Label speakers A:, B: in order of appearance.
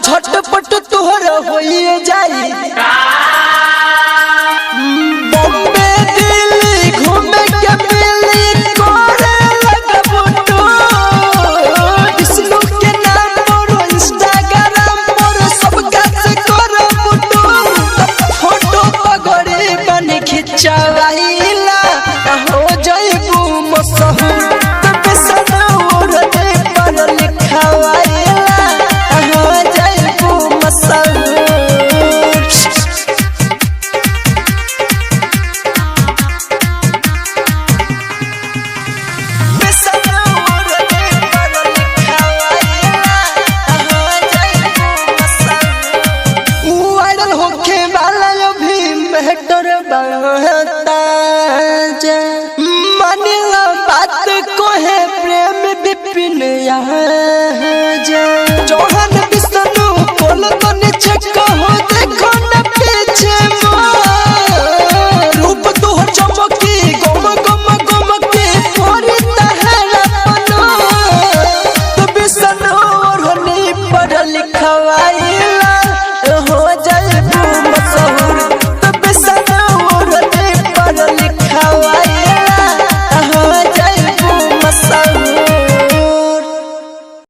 A: झटपट तोहर होइए जाई बॉम्बे दिल्ली घूमे के मिली करे लगबो तो विष्णु के नाम पर इंस्टाग्राम पर सब से करबो तो फोटो पगड़ी बन खिंचवाइला हो जाइबू मशहूर तब सनौर दे पर लिखवाइला हो जाइबू मशहूर मानिला बात को है प्रेम विपिन यहाँ